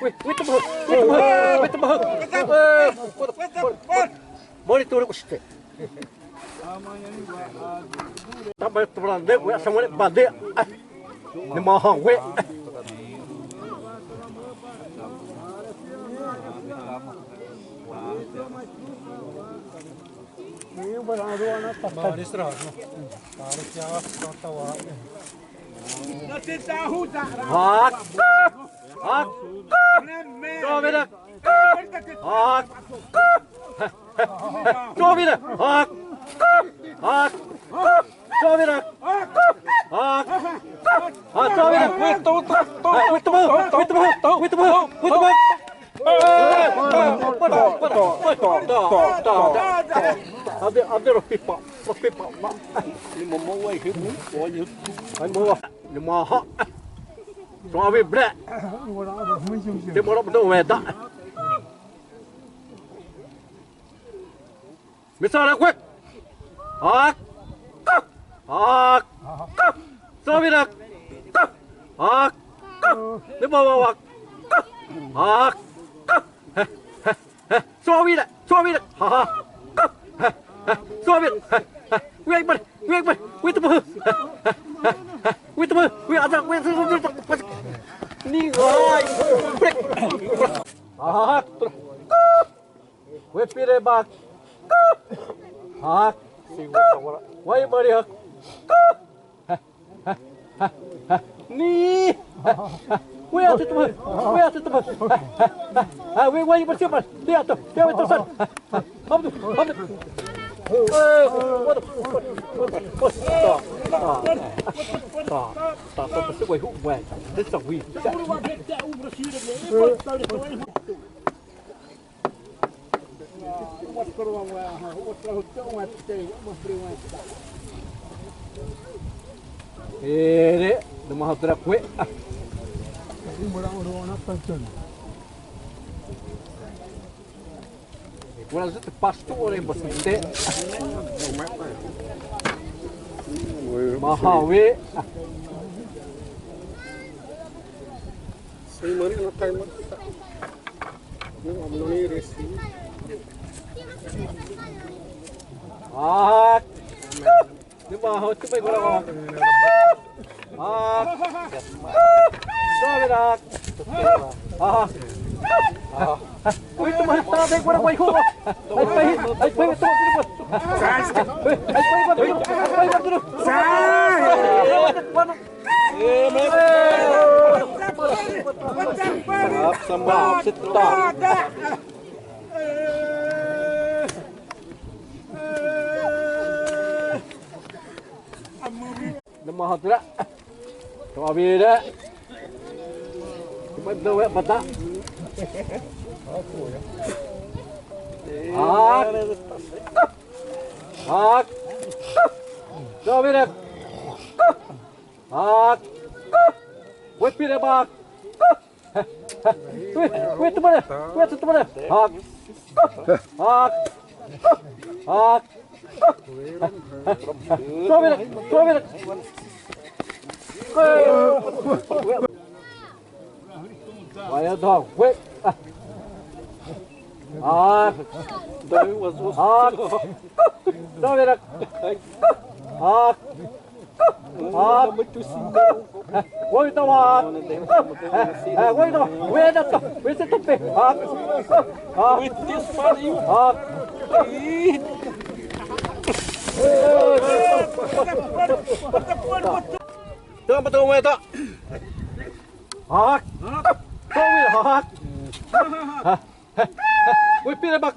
Wait, Monitor ko siya. Tapos tumalande, wala sa muli, bade. Ni mahangwe. Ini barang doa na tak distrah. Tarik jawa tawa. Nanti tahu tak? Hak. Hak. Coba dah. Hak. Coba dah. Hak. Hak. Coba dah. Hak. Hak coba dah. Wait tu. Ada pipa. Lima mawai hibu. Lima hak. Suami berat. Dia mau betul wedak. Misal aku. Hak. Hak. Suami nak. Hak. Lima mawak. Hak. Suami nak. Ha. Suami. Wait tu. Wait ada. Ni oi. Break. Hak. Wait pire bak. Hak. Wait bari hak. Ni. Wait tu. Wait bersih. Dia tu. Dia terusan. Hamdu. Tak bersih wei huk wei. Dia sawi. Demah terak kue. Wala sa pasto ora yung basite. Mahawi. Say mari na tayo magta. Yung amno ni resi. Di ba hot ko ko lang. Sorry rak. Wait, tu mahal tahu aku nak buat kau. Ay, tu sini bos. Ay, tu. Sambal setar. Nama hatra. Kau ambil dah. Cuma dua mata. Hak. Coba dah. Hak. Wait pire bak. Wait tu mana? Hak. Hak. Coba dah. Waya dog. Wait. Dari was. Coba dah. Hak. Woi tu hak. Woi tu. Woi dah tu. Woi tu pe. Hak. With this funny. Hak. Tengok betul woi tu. Hak. Hak. Woi pira bak.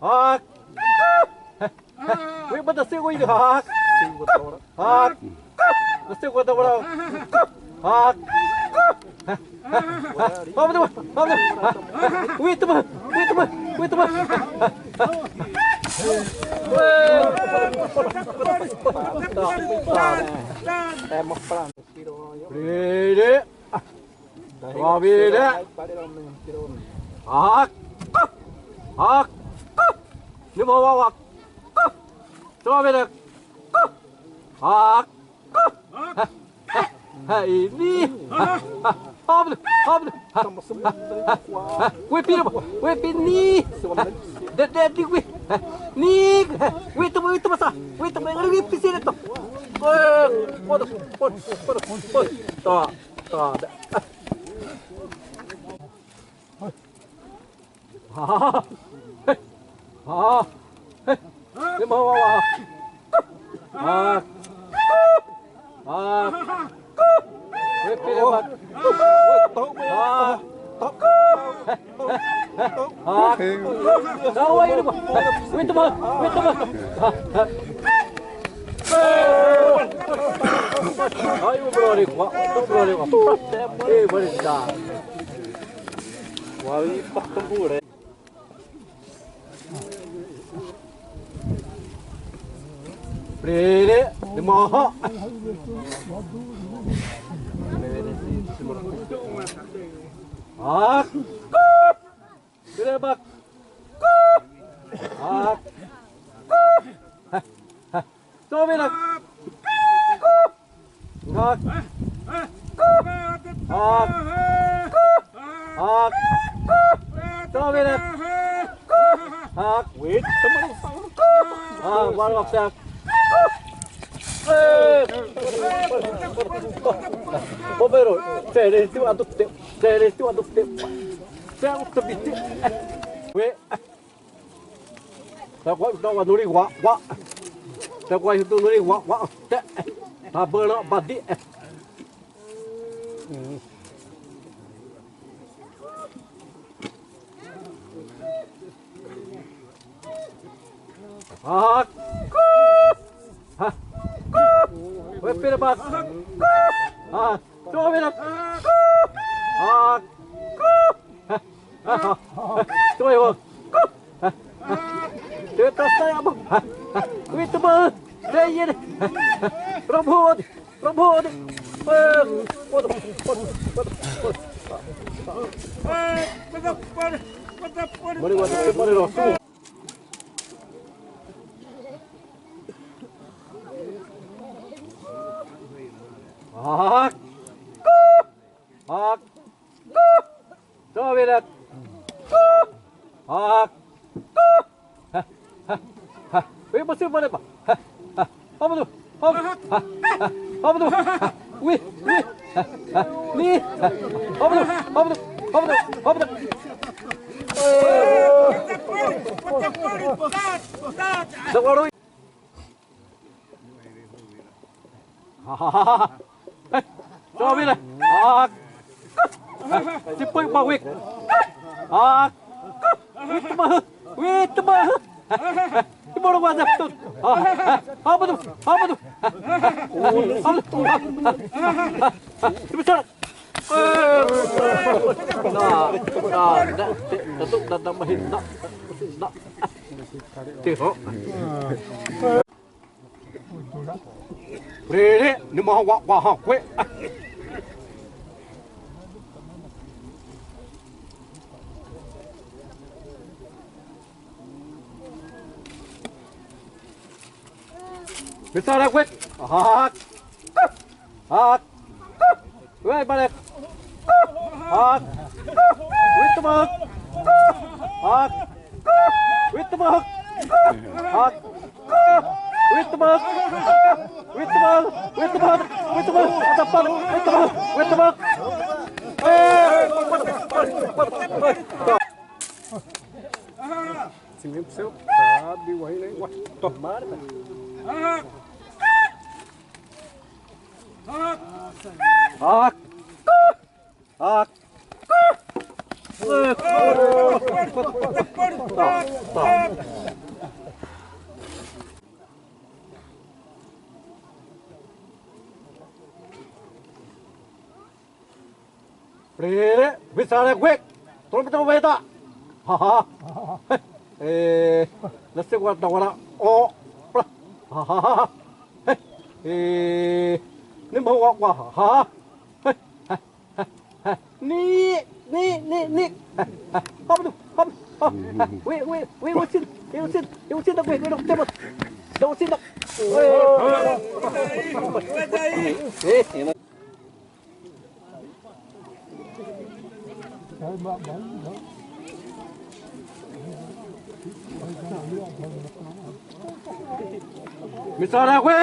Hak. Woi betul sih woi hak. Hak. Mesti gua tahu orang. Hak. Apa tu? Woi tu. Tembak pelan. Beri. Wabida. Hak. Ni mau wawak. Coba dah. Hak. Ini. Weh pilih, weh pilih. Dek weh, ni, weh tu masa, weh tu ngeri pisir tu. Waduh, tak. Ni mau apa? Weh pilih apa? Tahu ini buat. Wait teman. Ayo berlari, berlari. Boleh dah. Wah ini pak tempur. Beri, lima. Gerebak. Coba nak. Coba nak. Wait, teman. Baru aku. Pobero, saya itu aduk tip. Saya untuk bitik. Weh, saya kuat tahu nuri wak. Saya kuat itu nuri wak. Tak berlak badik. Weh pilih bak. Coba nak. Coba ya. Kita saya apa? Wih teman, saya ni. Robot. Boleh. Coba lihat. Wih masih mana pak? Apa tu? Wih. Ni. Apa tu? Sekarang. Coba lihat. Cepat pak wik. Wih teman. Baru wajah tu. Apa tu? Cepat. Datuk datang mahina. Tengok. Beri ni mau wah kue. Besar dah kuat. Wei balik. Wait teman. Sini sel. Tadi wah ini wah. Toh mana? Beri, bisa nak gue, tolong kita beda. Nasi gua tahu orang, ni mau apa? Ni. Apa tu? Weh, usin tak gue, dok tebak. Usin tak. Misalnya gue.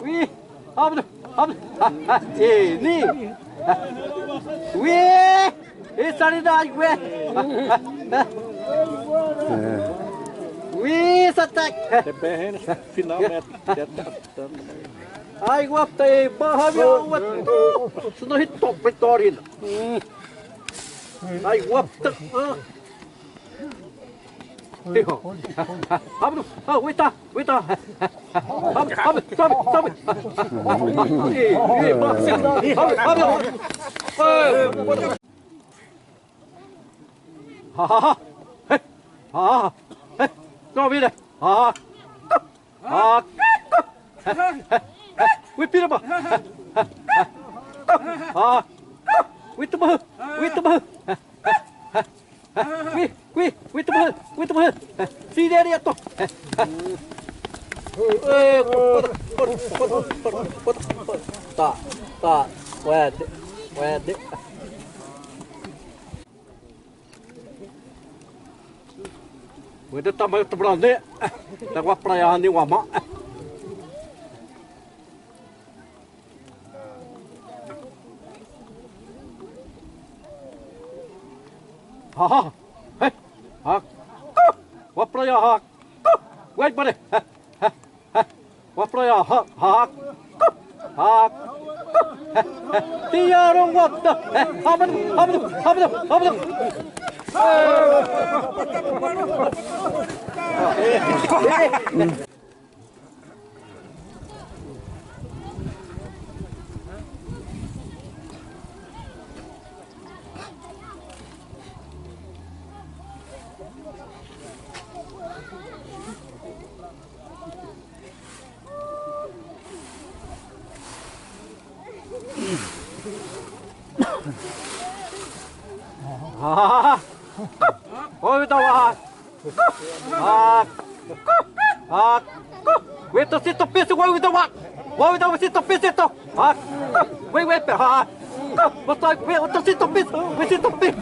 Wih, apa tuh? Ini. Wih, cari dah gue. Wih, setek. TPN final met. Ai gua tei bahagia wat. Sudah hitop petorin. Ai gua tek. Tengok. Apa tu? Wita. Sabi. Kau bila? Wih, pilih apa? Wih, tu bah. Wih, tu bah. Sini dia tu. Tak. Wed. Wih, tak mau terberang ni. Tak wah perayaan ni wama. Wah perayaan. Wait pada. Wah perayaan. Tiarong waktu. Apa tu? Oi, tawa. Wait, to sit to piece. Wait, tawa. Wait, tawa sit to piece to. Wait. What to sit to piece? Wait, sit to piece.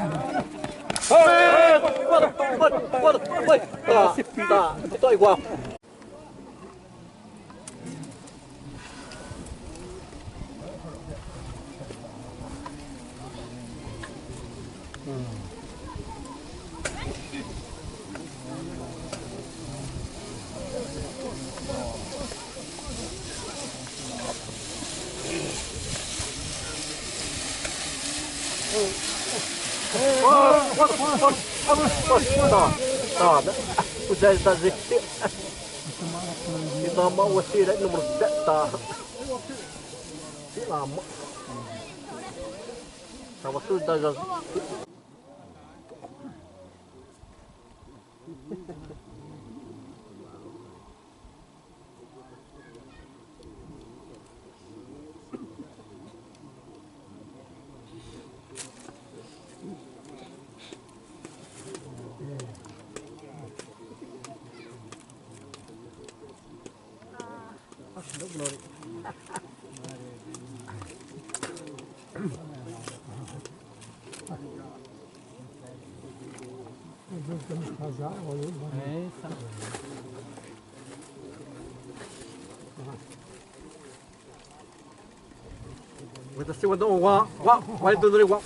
What? Tak igual. Usai tazik. Kita mau wasilah nomor data. Lama. Sama sudah jadi. Kita siapa tu wah itu dari wah.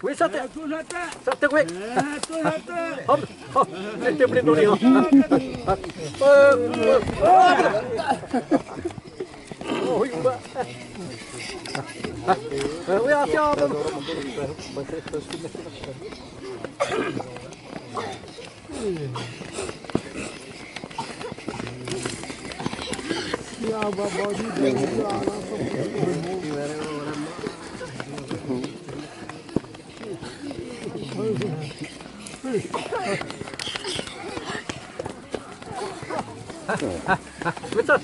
Wih sate wih. Ini beli dulu ni. Oh, iba. Wih siapa? Ya babo di. Betul.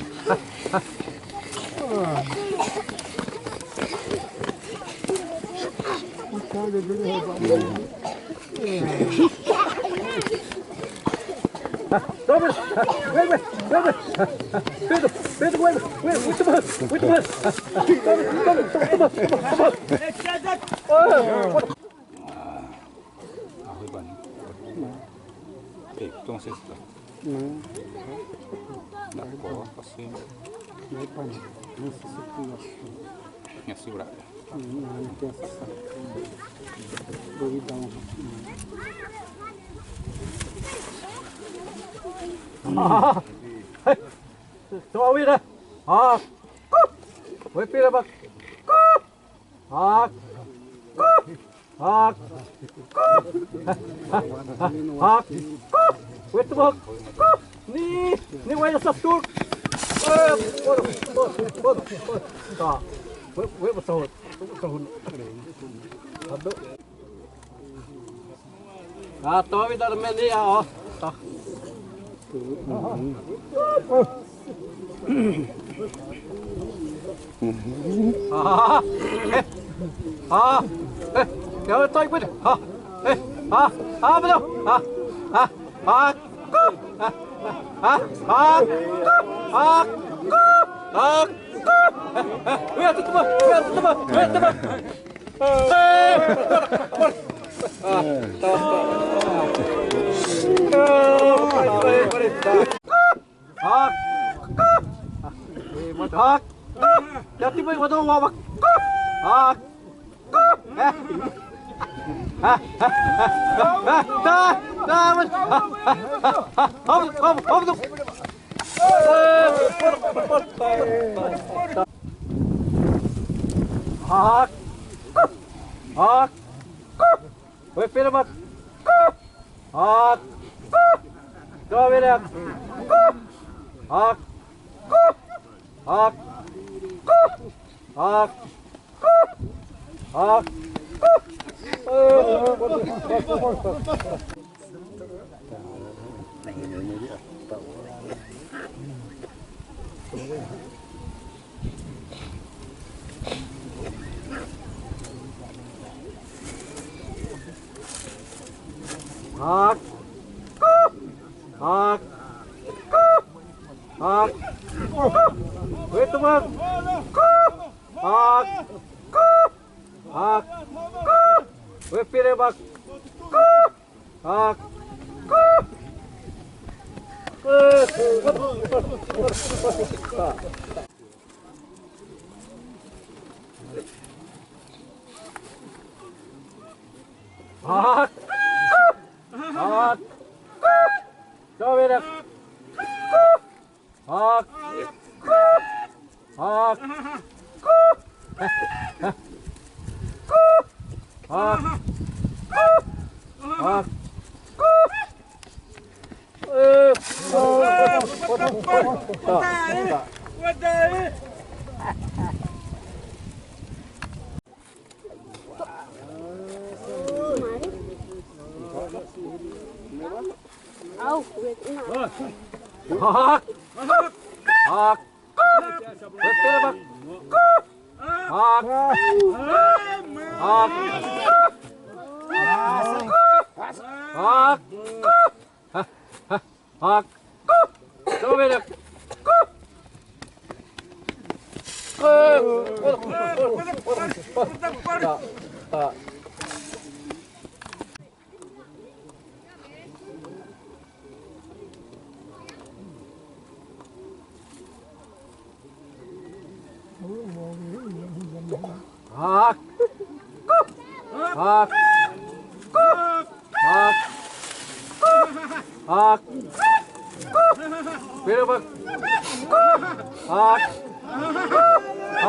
Então, não sei se tá. Dá coloca assim. Tinha segurado. Não tem essa doidão. Cho đi đây. Với phía đây bác. Với tụi bác. Ni quay ra sập tuột. Đó. Với một sầu. Tôi bây giờ mình đi à. Kéo tôi quên. Bây giờ. Jadi baik betul wabak. Wait teman. Wait pilih bak. Coba beda.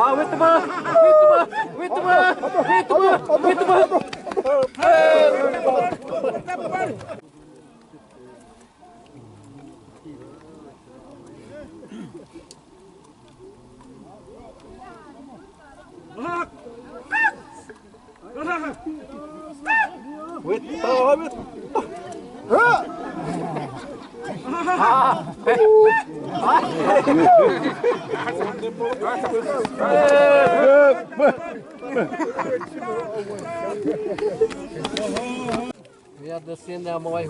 Biar descendo a mão aí,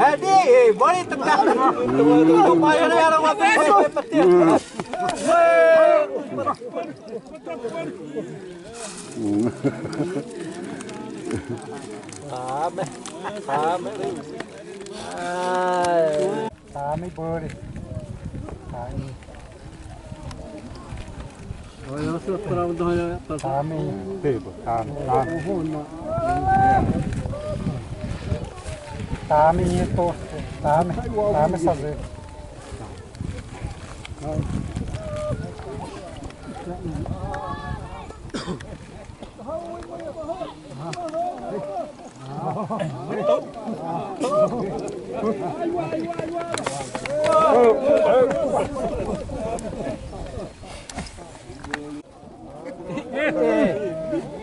Hei, boleh tegak. Supaya dia orang waktu petir. Tami boleh. Tami, bebo, tami itu, tami saja.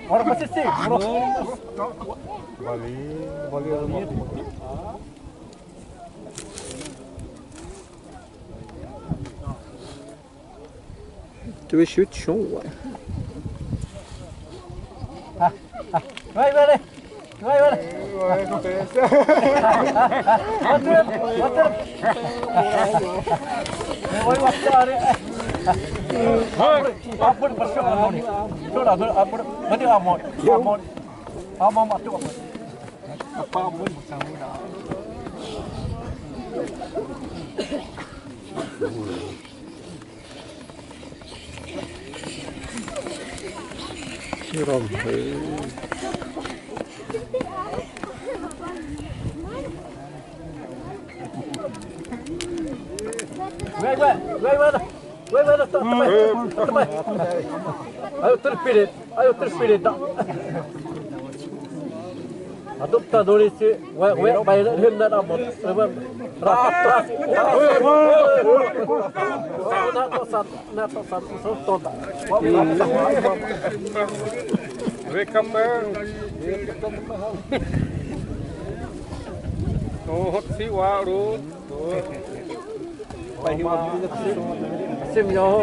Orang masih sih, Bali. Du vill skjuta så. Vai, vai. Ampun bersih ampun. Sudah ampun. Berarti ampun. Ampun tu. Apa ampun bersama dah. Siram. Ayo terpilih tak. Aduk tak boleh sih. Bayar hendak amat. Rapat. Nak satu soto tak. Rekam bang. Oh, si waru. Sim yo.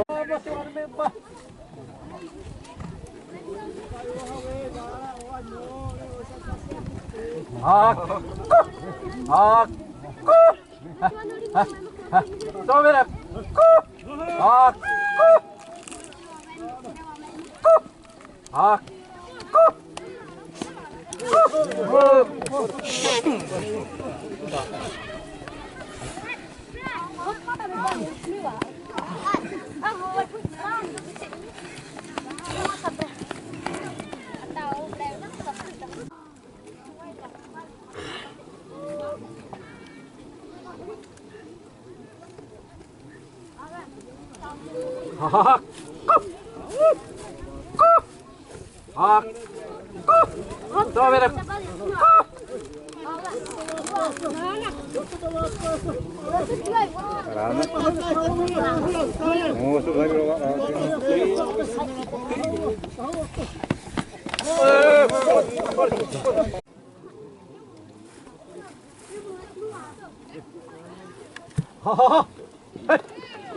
Soberak. Soberak.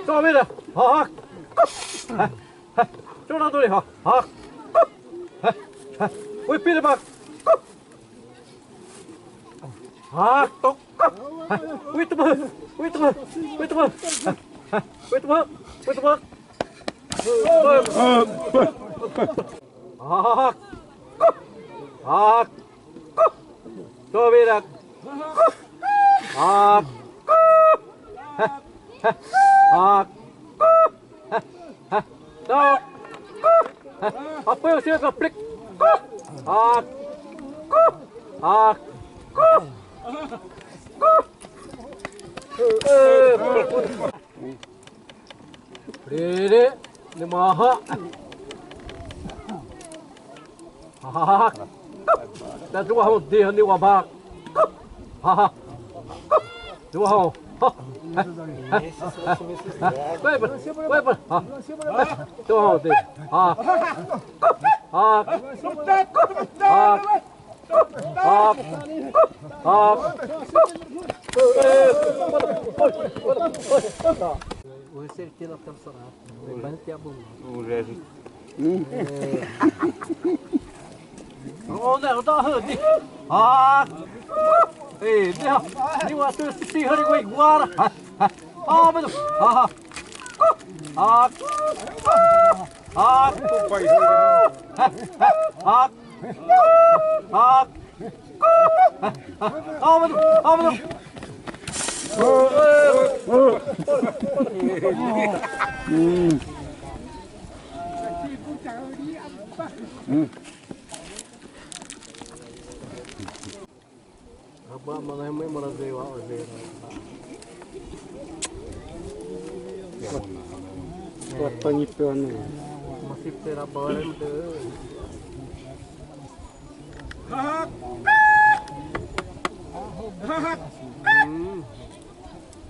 Soberak. Coba dulu ha. Wih pilih bak. Tok. Wih tu bah. Soberak. Tok. Apa yang saya kaplik? Rere, limaha. Hak. Dan dua hong dia ni wabak. Hak. Dua hong. Wait, dua hong dia. Hak. Hak. Hak. Hak. Você tira a pessoa, vai ter a bunda. Oh, não, tá ruim. Ah, ei, não, não até se hari com igual. Ah, mas, ah, ah, ah, ah, apa mana yang mana dewa Apa ni tuan? masih terabaran tu.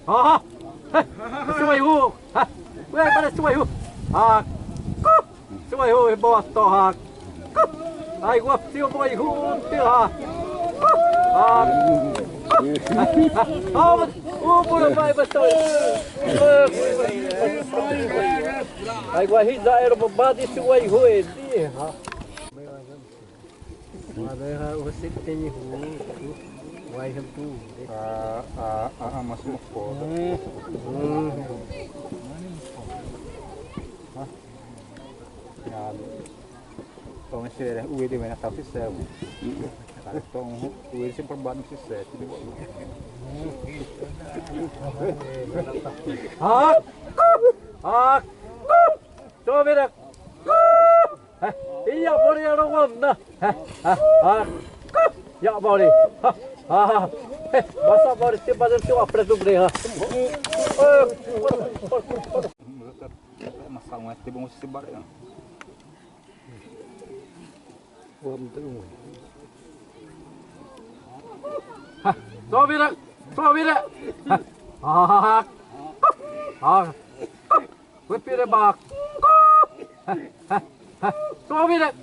Ah, semua ibu, weh pada semua ibu, semua ibu bawa tohak, ay gua siapa bawa ibu tu boleh baik betul. Ay gua hida air berbadi semua ibu ini. Ada usit ini hu, wai tu. Masuk apa? Kalau misalnya uwe di mana tapi saya, kalau uwe sih perban sih saya tidak. Hak, coba berak. Iya boleh orang mana? Ya boleh. Masa boleh tiba tiba apa tu boleh? Masalah mesti bungkus sebar ya. Coba berak, coba berak. Wipir bak. Coba berak.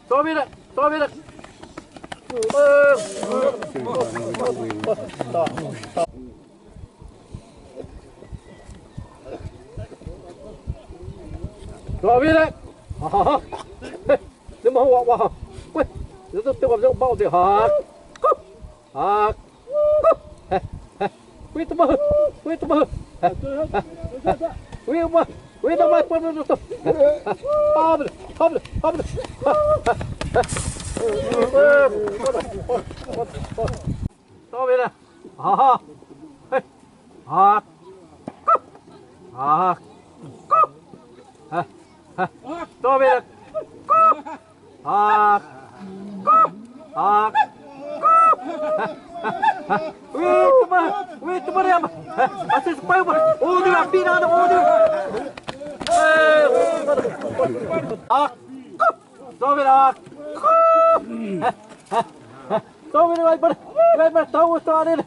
Coba berak, coba berak. Coba berak. Dia mau wah. Weh, itu tengok tengok bau dia. Hak. Wih tu bah. Wih tu bah pun tu. Habis. Tahu bila? Hak. Tahu bila? Hak. Wih tu bah apa? Asal supaya apa? Oh dia api nak ada oh dia. Tahu bila? Tahu bila baik tahu soal ini.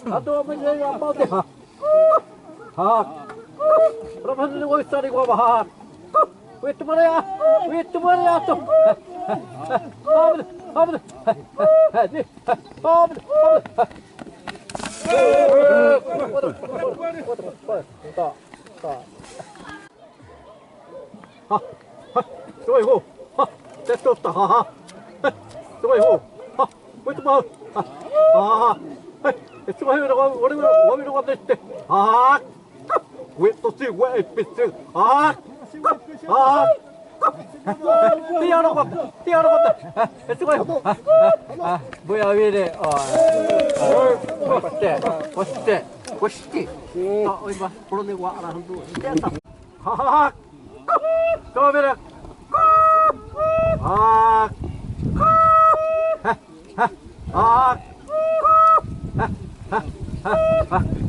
Aduh menjadi apa tu? Berapa ni woi cari gua bahar. Wait tu mana tu? Habis. Ni. Habis. Tak. Rồi hô. Chết tốt ta. Rồi hô. Wait tu mana? Rồi hô đâu我đâu có đấy. Wait tu si wait pisu. Tiada apa. Itu kau. Boleh ambil deh. Pasti. Tak, ini perlu ni wak lah tu. Coba berak.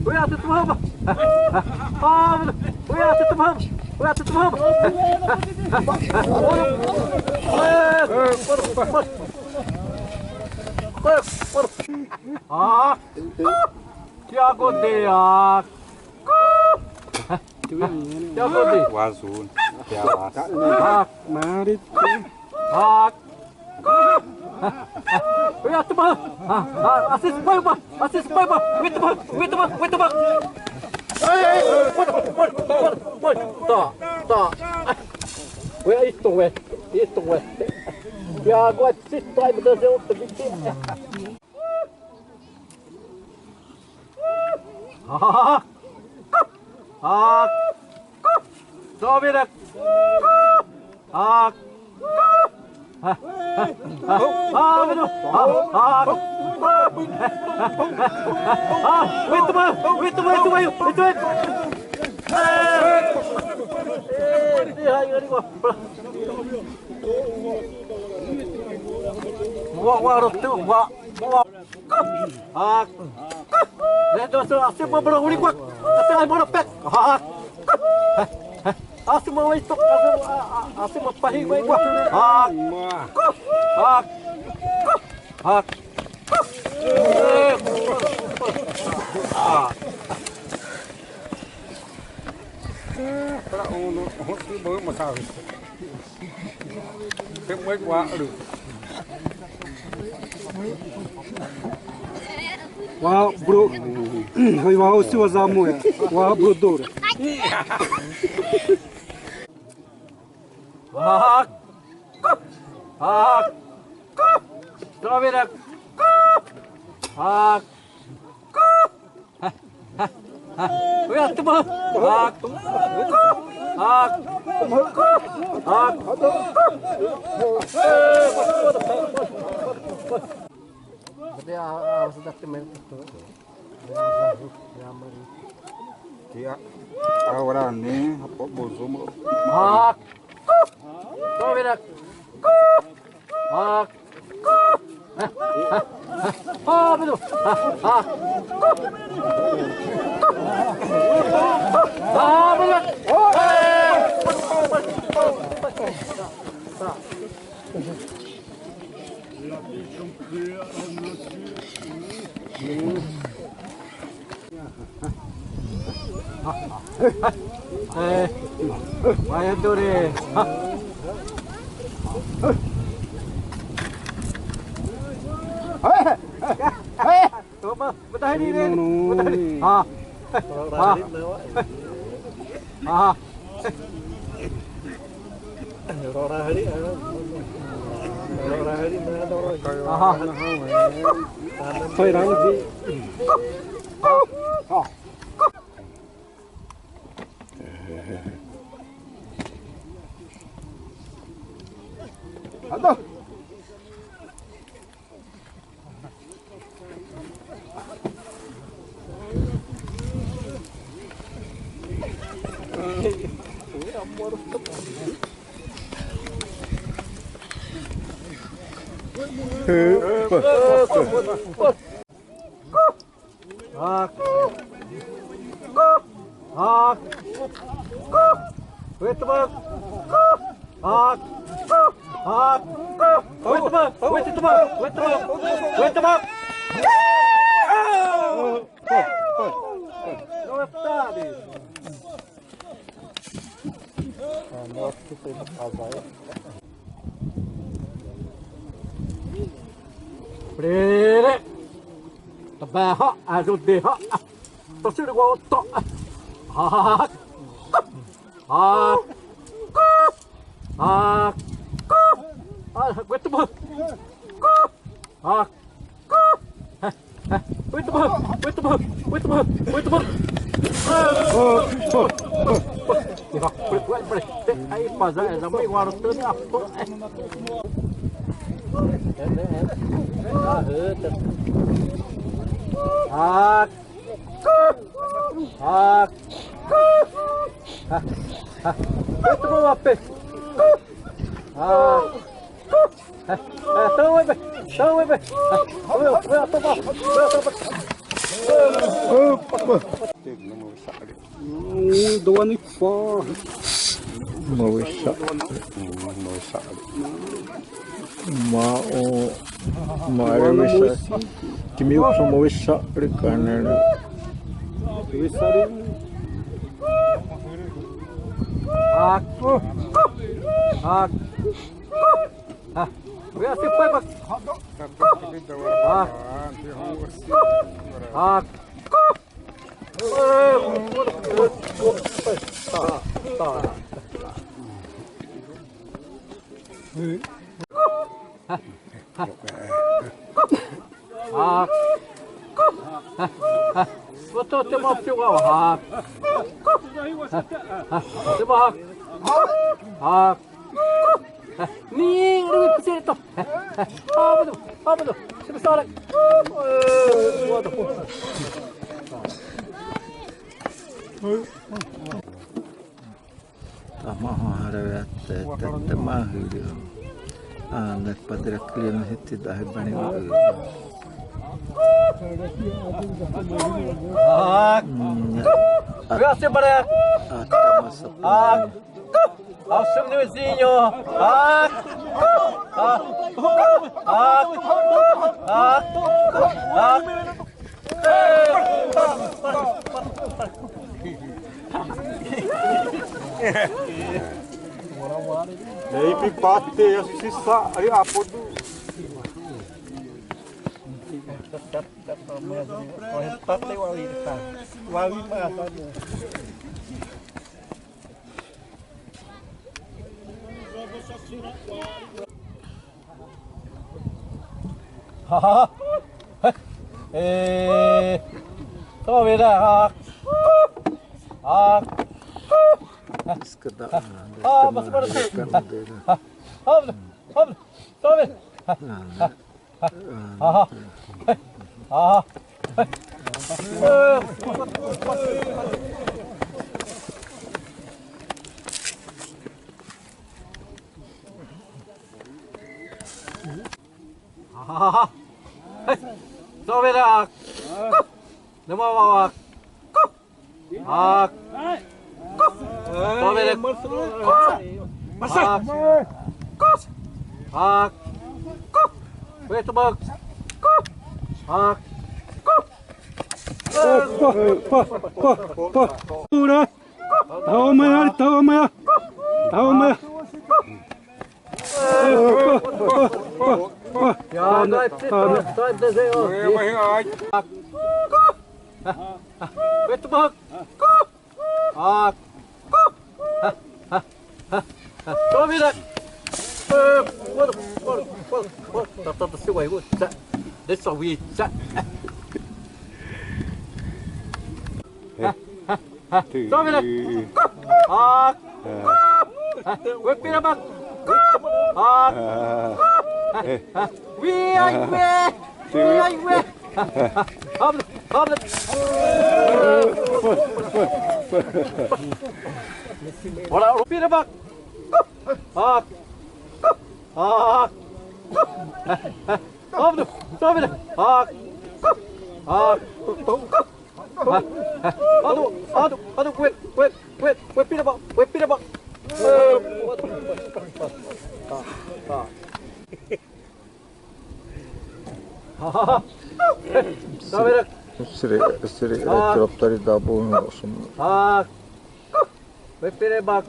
ويا تتمهم ويا تتمهم ويا تتمهم क्या को दे यार क्या को दे Wazun. Ya, Mari. ويا تمهم اسيس بايبا اسيس بايبا ويتمهم Weh itu weh ya gua sit time dah saya untuk bikin Sobirak Asyik mau itu, asyik mau pahing baik gua. Para uno, hosti boy masawi. Temui gua aduh. Wah, bro. Wah, o seu azamu ya. Wah, bro dor. Sobirak. Weh tu mah. Berarti harus ada temen itu. Kaya ahora ni hapo bozo mo. Sobirak. Betul. Bayar tu deh. Coba betah ini deh. Betah ini. Thôi ráng đi. Ando. Wait the bug. Wait the bug. Wait the bug. Wait the bug. Wait the bug. Não é tarde. Prere. Tabaha ajudeha. Tosir gua to. Wait the bug. Wait the bug. Wait the bug. Wait the bug. Wait the bug. Aí fazer já me guardo tudo a porra. Wait the bug up. Tao ơi, Doa ni fo. Mawisa. Mawisa. Kimi uso mawisa rikanan. Wisari. Vê se foi, mas... Botou teu mal pro igual. Nih, lu kesini tuh. Apa tuh? Sebesar. Waduh. Mahara että mahiri. Anak pada kalian hiti dah bani. Graças a Deus. Ao seu vizinho. Ei, pipate, assim se aí a podo. Tao về đây. Sekedar. Masuk pada sini. Tao về. Tao về đây. Nếu mà vào tao về đây. Wait to bug. Ura. Tao maya. Ja, dat is heel. Wait to bug. Tao về đây. Tập siêu quậy của dạ. Để sao vì dạ. Tao về đây. Quét pin bác. Vì anh về. Hop. Hola, pin bác. Tao về đây. Aduh, wait, pin bác. Tao về đây. Seri drop dari dapur langsung. Wait, pin bác.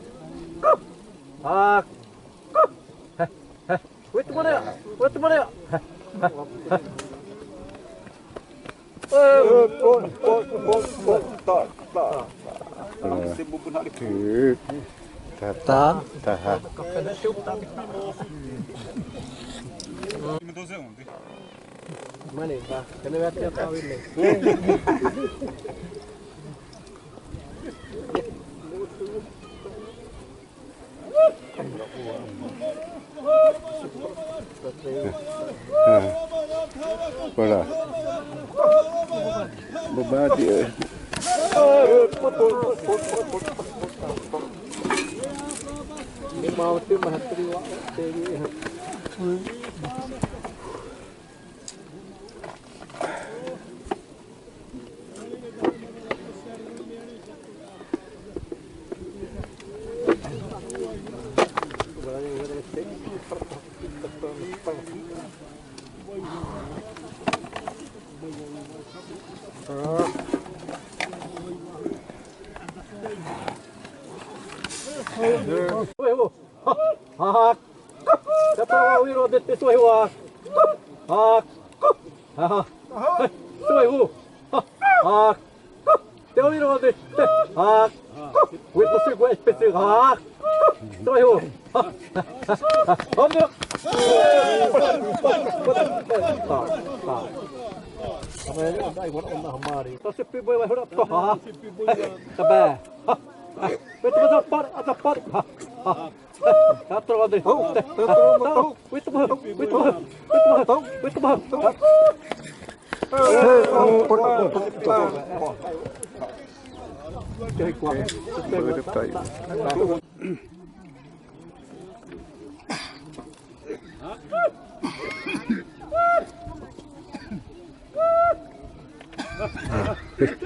Wait mana? Mana Pak? Kena lihat tiap tahun ni. Bola. Berbadi. Ini mau tu mahatri wak.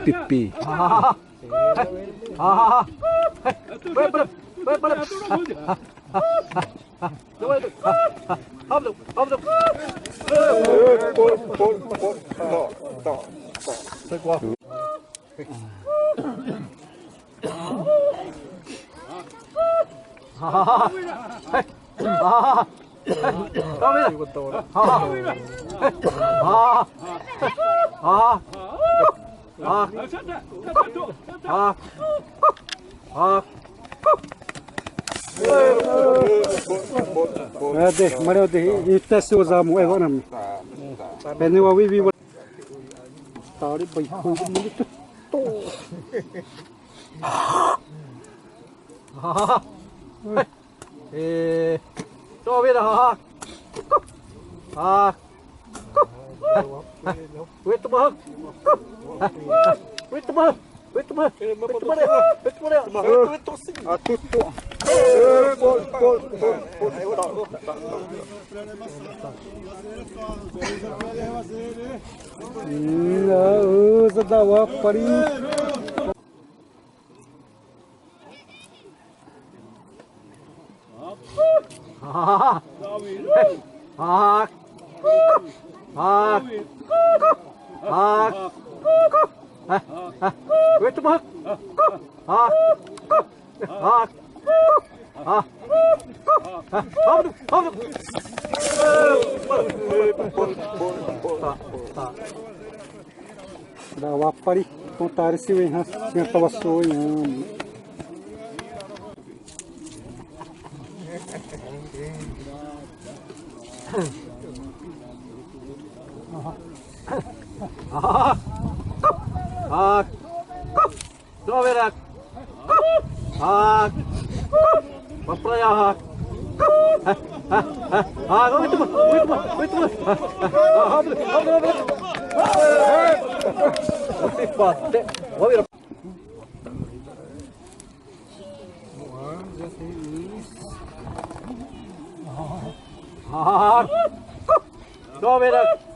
Pipi. Ade, Mario de ita se usa mo e vana. Pene wa vivi. Tari bai hu muito to. Tô vendo, Muito bom. Muito bom. Muito bom. Muito Usa da wa pari. Muito bom. Da wa pari. Contar se o enras se tava sonhando. Doverak. Papraya. Muito bom. Muito bom. Muito bom. Vamos ver. Doverak.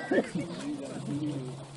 Thank you.